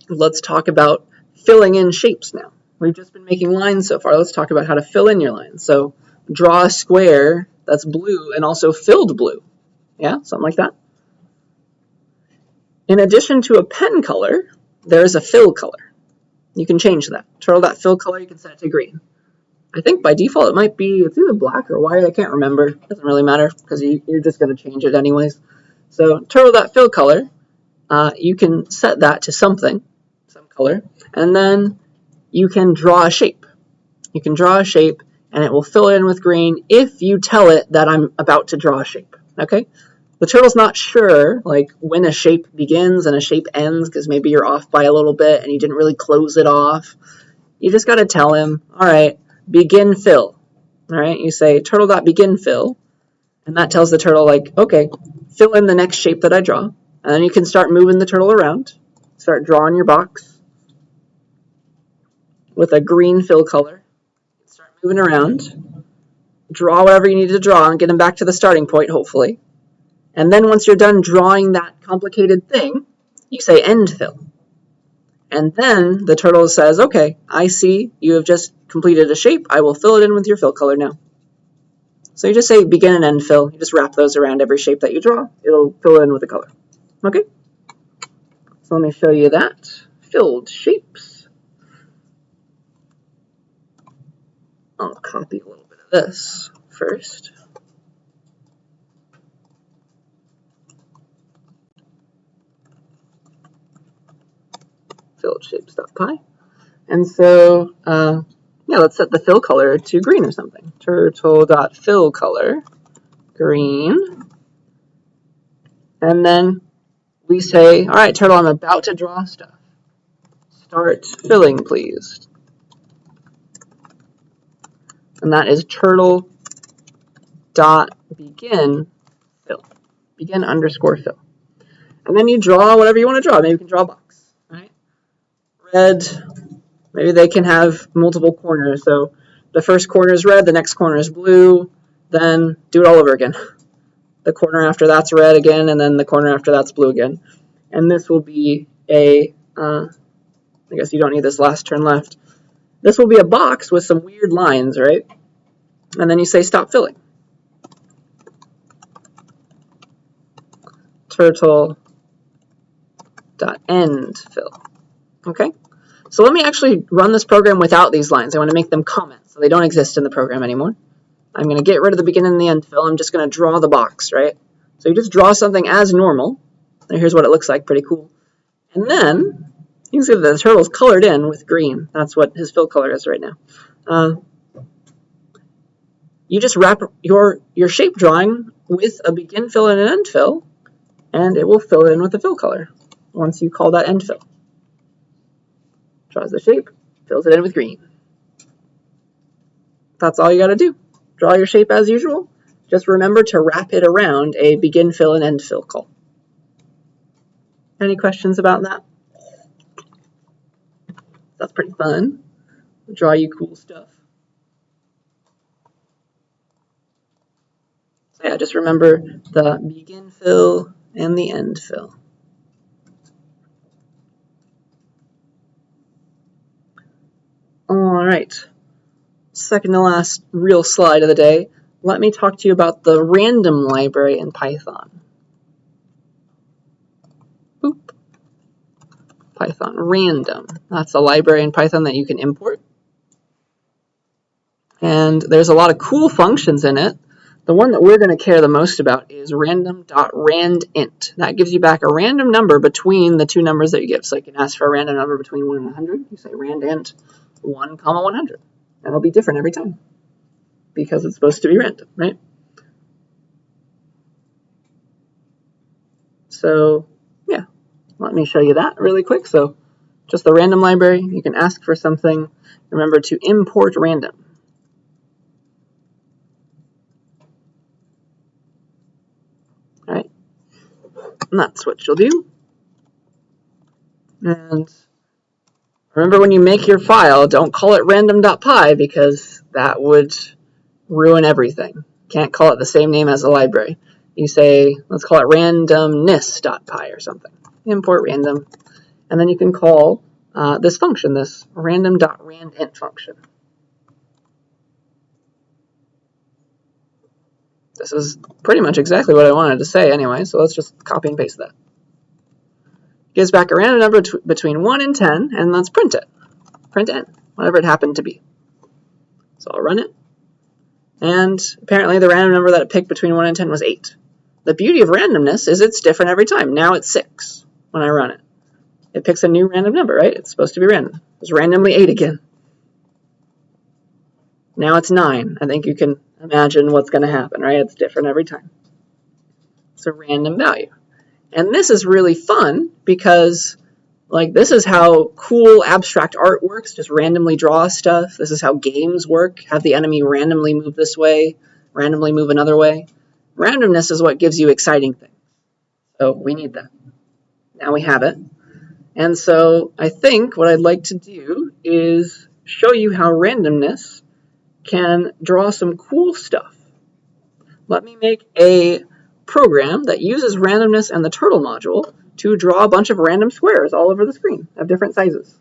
S1: let's talk about filling in shapes now. We've just been making lines so far. Let's talk about how to fill in your lines. So draw a square that's blue and also filled blue. Yeah, something like that. In addition to a pen color, there's a fill color. You can change that. Turtle.fill color, you can set it to green. I think by default it might be, it's either black or white, I can't remember. It doesn't really matter because you're just going to change it anyways. So turtle.fill color, you can set that to something, some color, and then you can draw a shape. You can draw a shape and it will fill in with green if you tell it that I'm about to draw a shape, okay? The turtle's not sure like when a shape begins and a shape ends because maybe you're off by a little bit and you didn't really close it off. You just got to tell him, all right, begin fill. All right, you say turtle.begin fill, and that tells the turtle like, okay, fill in the next shape that I draw. And then you can start moving the turtle around. Start drawing your box with a green fill color. Start moving around. Draw whatever you need to draw and get them back to the starting point, hopefully. And then once you're done drawing that complicated thing, you say end fill. And then the turtle says, okay, I see you have just completed a shape. I will fill it in with your fill color now. So you just say begin and end fill. You just wrap those around every shape that you draw. It'll fill in with a color. Okay? So let me show you that. Filled shapes. I'll copy a little bit of this first. filled shapes.py. And so, yeah, let's set the fill color to green or something. Turtle.fill color green. And then we say, all right, Turtle, I'm about to draw stuff. Start filling, please. And that is turtle.begin fill. Begin underscore fill. And then you draw whatever you want to draw. Maybe you can draw a box, right? Red, maybe they can have multiple corners. So the first corner is red, the next corner is blue, then do it all over again. The corner after that's red again, and then the corner after that's blue again. And this will be a, I guess you don't need this last turn left. This will be a box with some weird lines, right? And then you say stop filling. Turtle.end fill. Okay? So let me actually run this program without these lines. I want to make them comments, so they don't exist in the program anymore. I'm going to get rid of the begin and the end fill. I'm just going to draw the box, right? So you just draw something as normal. And here's what it looks like, pretty cool. And then you can see that the turtle's colored in with green. That's what his fill color is right now. You just wrap your shape drawing with a begin fill and an end fill, and it will fill it in with the fill color once you call that end fill. Draws the shape, fills it in with green. That's all you got to do. Draw your shape as usual. Just remember to wrap it around a begin fill and end fill call. Any questions about that? That's pretty fun. Draw you cool stuff. So yeah, just remember the begin fill and the end fill. All right. Second to last real slide of the day. Let me talk to you about the random library in Python. Boop. Python random. That's a library in Python that you can import. And there's a lot of cool functions in it. The one that we're going to care the most about is random.randint. That gives you back a random number between the two numbers that you give. So you can ask for a random number between 1 and 100. You say randint 1, 100. And it'll be different every time because it's supposed to be random, right? So yeah, let me show you that really quick. So just the random library, you can ask for something. Remember to import random. All right, and that's what you'll do. And remember, when you make your file, don't call it random.py because that would ruin everything. Can't call it the same name as a library. You say, let's call it randomness.py or something. Import random. And then you can call this function, this random.randint function. This is pretty much exactly what I wanted to say anyway, so let's just copy and paste that. Gives back a random number between 1 and 10, and let's print it. Print n, whatever it happened to be. So I'll run it. And apparently the random number that it picked between 1 and 10 was 8. The beauty of randomness is it's different every time. Now it's 6 when I run it. It picks a new random number, right? It's supposed to be random. It's randomly 8 again. Now it's 9. I think you can imagine what's going to happen, right? It's different every time. It's a random value. And this is really fun because, like, this is how cool abstract art works. Just randomly draw stuff. This is how games work. Have the enemy randomly move this way, randomly move another way. Randomness is what gives you exciting things. So we need that. Now we have it. And so I think what I'd like to do is show you how randomness can draw some cool stuff. Let me make a program that uses randomness and the turtle module to draw a bunch of random squares all over the screen of different sizes.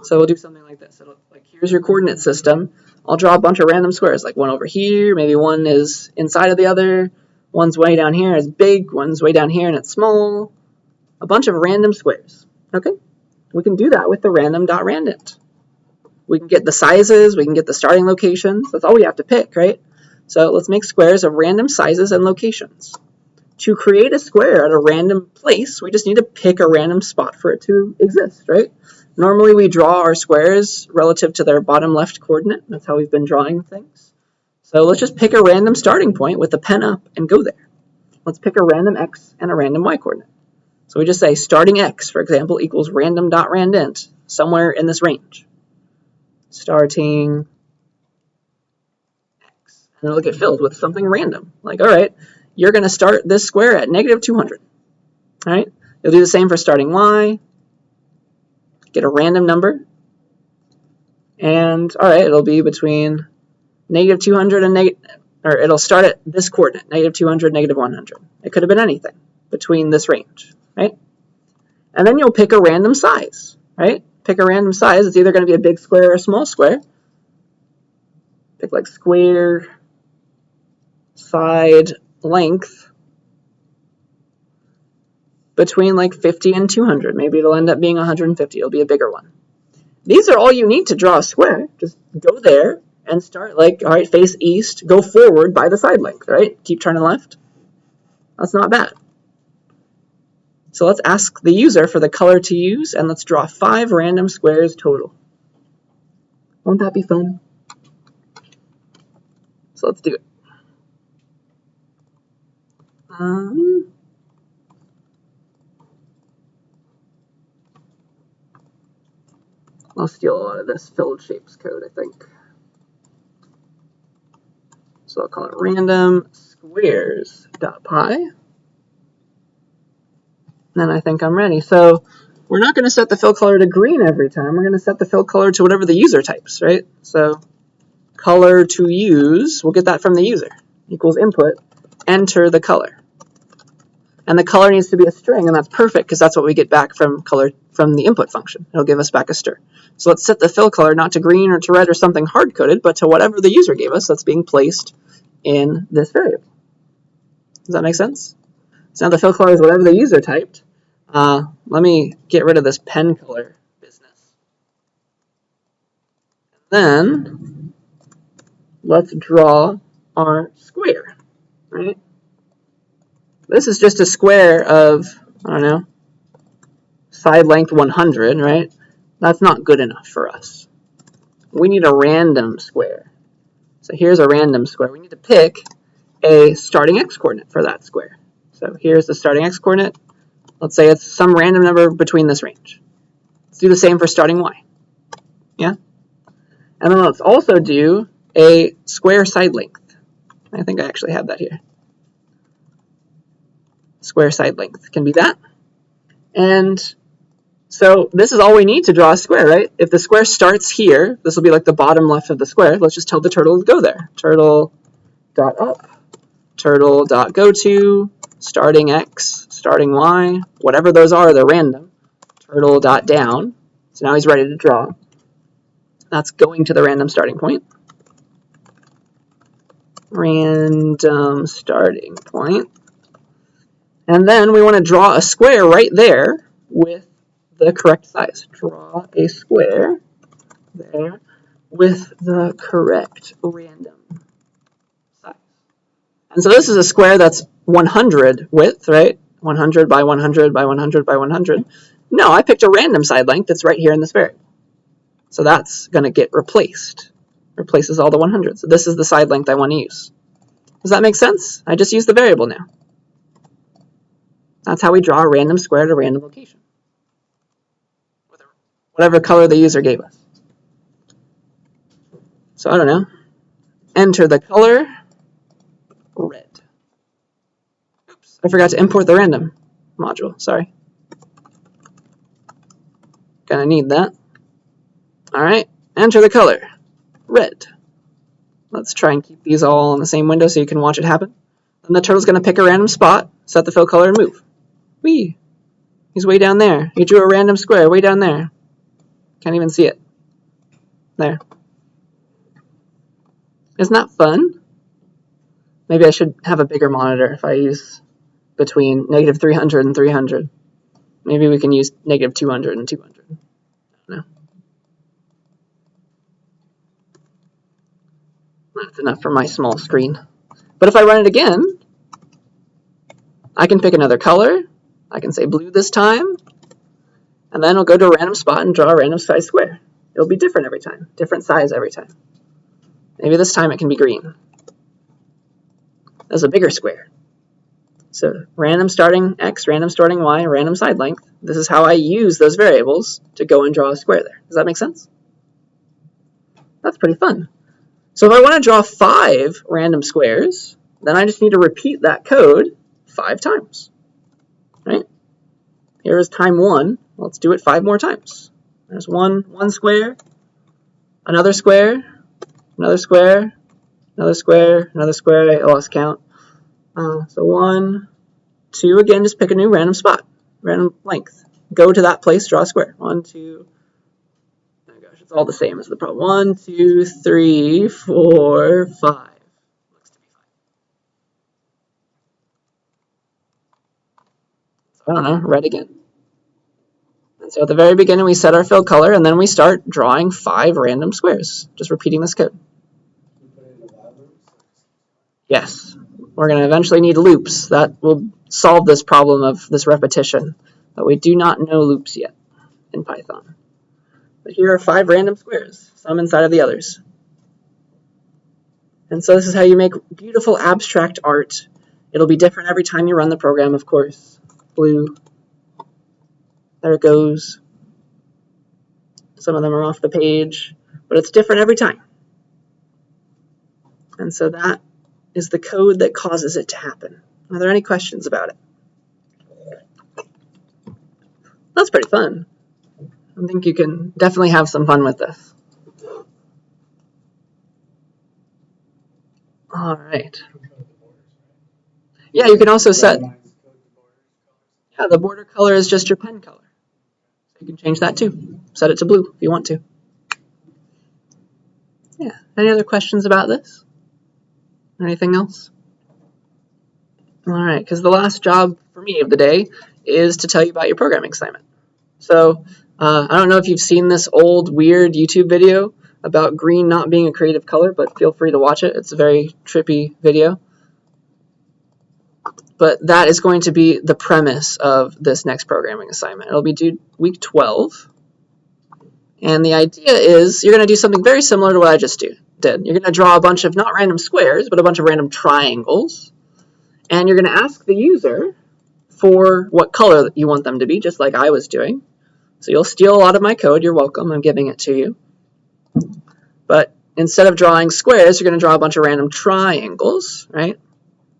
S1: So we'll do something like this. Like, here's your coordinate system. I'll draw a bunch of random squares, like one over here, maybe one is inside of the other, one's way down here and it's big, one's way down here and it's small. A bunch of random squares. Okay? We can do that with the random.randint. We can get the sizes, we can get the starting locations. That's all we have to pick, right? So let's make squares of random sizes and locations. to create a square at a random place, we just need to pick a random spot for it to exist, right? Normally we draw our squares relative to their bottom left coordinate. That's how we've been drawing things. So let's just pick a random starting point with the pen up and go there. Let's pick a random x and a random y coordinate. So we just say starting x, for example, equals random.randint, somewhere in this range. Starting x. And it'll get filled with something random. Like, all right, you're going to start this square at negative 200. All right? You'll do the same for starting y. Get a random number. And, all right, it'll be between negative 200 and or it'll start at this coordinate, negative 200, negative 100. It could have been anything between this range, right? And then you'll pick a random size, right? Pick a random size. It's either going to be a big square or a small square. Pick like square side length between like 50 and 200. Maybe it'll end up being 150. It'll be a bigger one. These are all you need to draw a square. Just go there and start like, all right, face east, go forward by the side length, right? Keep turning left. That's not bad. So let's ask the user for the color to use, and let's draw 5 random squares total. Won't that be fun? So let's do it. I'll steal a lot of this filled shapes code, I think. So I'll call it random squares.py. And I think I'm ready. So we're not going to set the fill color to green every time. We're going to set the fill color to whatever the user types, right? So color to use, we'll get that from the user, equals input, enter the color. And the color needs to be a string, and that's perfect because that's what we get back from color from the input function. It'll give us back a str. So let's set the fill color not to green or to red or something hard-coded, but to whatever the user gave us that's being placed in this variable. Does that make sense? So now the fill color is whatever the user typed. Let me get rid of this pen color business. Then let's draw our square, right? This is just a square of, I don't know, side length 100, right? That's not good enough for us. We need a random square. So here's a random square. We need to pick a starting x coordinate for that square. So here's the starting x coordinate. Let's say it's some random number between this range. Let's do the same for starting y. Yeah? And then let's also do a square side length. I think I actually have that here. Square side length can be that. And so this is all we need to draw a square, right? If the square starts here, this will be like the bottom left of the square. Let's just tell the turtle to go there. Turtle.up, turtle.goto, starting x, starting y, whatever those are, they're random. Turtle.down. So now he's ready to draw. That's going to the random starting point. Random starting point. And then we want to draw a square right there with the correct size. Draw a square there with the correct random size. And so this is a square that's 100 width, right? 100 by 100 by 100 by 100. No, I picked a random side length that's right here in this variable. So that's going to get replaced. Replaces all the 100. So this is the side length I want to use. Does that make sense? I just used the variable now. That's how we draw a random square at a random location. Whatever color the user gave us. So I don't know. Enter the color, red. Oops, I forgot to import the random module, sorry. Gonna need that. All right, enter the color, red. Let's try and keep these all in the same window so you can watch it happen. Then the turtle's gonna pick a random spot, set the fill color, and move. Whee! He's way down there. He drew a random square way down there. Can't even see it. There. Isn't that fun? Maybe I should have a bigger monitor if I use between negative 300 and 300. Maybe we can use negative 200 and 200. I don't know. That's enough for my small screen. But if I run it again, I can pick another color. I can say blue this time, and then I'll go to a random spot and draw a random size square. It'll be different every time, different size every time. Maybe this time it can be green. That's a bigger square. So random starting x, random starting y, random side length. This is how I use those variables to go and draw a square there. Does that make sense? That's pretty fun. So if I want to draw 5 random squares, then I just need to repeat that code 5 times. Right? Here is time 1. Let's do it 5 more times. There's one square, another square, another square, another square, another square. I lost count. So 1, 2, again, just pick a new random spot, random length. Go to that place, draw a square. 1, 2, oh gosh, it's all the same as the problem. 1, 2, 3, 4, 5. Looks to be 5. So I don't know, red again. And so at the very beginning, we set our fill color, and then we start drawing 5 random squares, just repeating this code. Yes, we're going to eventually need loops. That will solve this problem of this repetition, but we do not know loops yet in Python. But here are 5 random squares, some inside of the others. And so this is how you make beautiful abstract art. It'll be different every time you run the program, of course. Blue. There it goes. Some of them are off the page, but it's different every time. And so that is the code that causes it to happen. Are there any questions about it? That's pretty fun. I think you can definitely have some fun with this. All right. Yeah, you can also set... Yeah, the border color is just your pen color. So you can change that too. Set it to blue if you want to. Yeah. Any other questions about this? Anything else? All right, because the last job for me of the day is to tell you about your programming assignment. So I don't know if you've seen this old weird YouTube video about green not being a creative color, but feel free to watch it. It's a very trippy video. But that is going to be the premise of this next programming assignment. It'll be due week 12. And the idea is you're going to do something very similar to what I just did. You're going to draw a bunch of not random squares, but a bunch of random triangles. And you're going to ask the user for what color you want them to be, just like I was doing. So you'll steal a lot of my code. You're welcome. I'm giving it to you. But instead of drawing squares, you're going to draw a bunch of random triangles, right?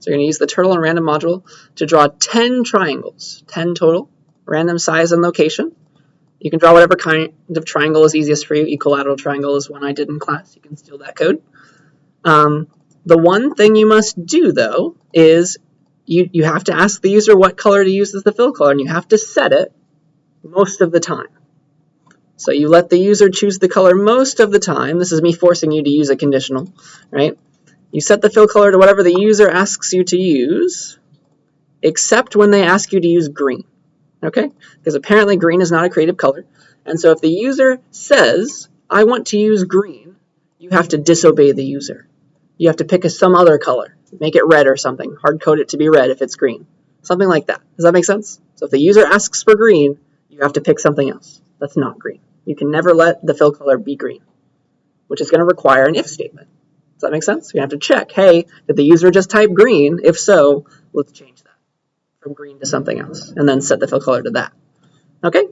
S1: So you're going to use the turtle and random module to draw 10 triangles, 10 total, random size and location. You can draw whatever kind of triangle is easiest for you. Equilateral triangle is one I did in class. You can steal that code. The one thing you must do, though, is you have to ask the user what color to use as the fill color, and you have to set it most of the time. So you let the user choose the color most of the time. This is me forcing you to use a conditional, right? You set the fill color to whatever the user asks you to use, except when they ask you to use green, okay? Because apparently green is not a creative color. And so if the user says, I want to use green, you have to disobey the user. You have to pick some other color, make it red or something, hard code it to be red if it's green, something like that. Does that make sense? So if the user asks for green, you have to pick something else that's not green. You can never let the fill color be green, which is going to require an if statement. Does that make sense? You have to check, hey, did the user just type green? If so, let's change that from green to something else, and then set the fill color to that. Okay?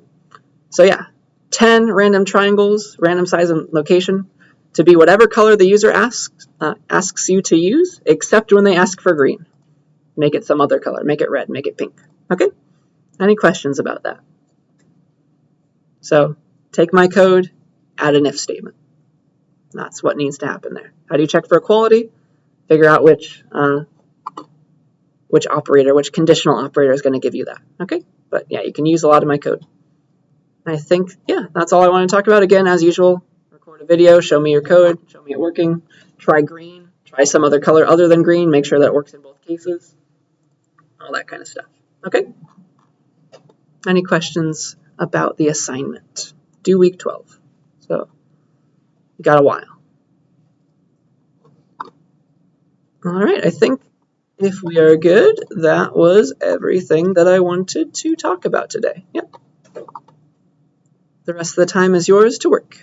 S1: So yeah, 10 random triangles, random size and location, to be whatever color the user asks you to use, except when they ask for green. Make it some other color. Make it red. Make it pink. Okay? Any questions about that? So take my code, add an if statement. That's what needs to happen there. How do you check for equality? Figure out which operator, which conditional operator is going to give you that. Okay? But yeah, you can use a lot of my code. I think, yeah, that's all I want to talk about. Again, as usual, record a video, show me your code, show me it working, try green, try some other color other than green, make sure that it works in both cases, all that kind of stuff. Okay? Any questions about the assignment? Due week 12. So, you got a while. All right, I think If we are good, that was everything that I wanted to talk about today. Yep. The rest of the time is yours to work.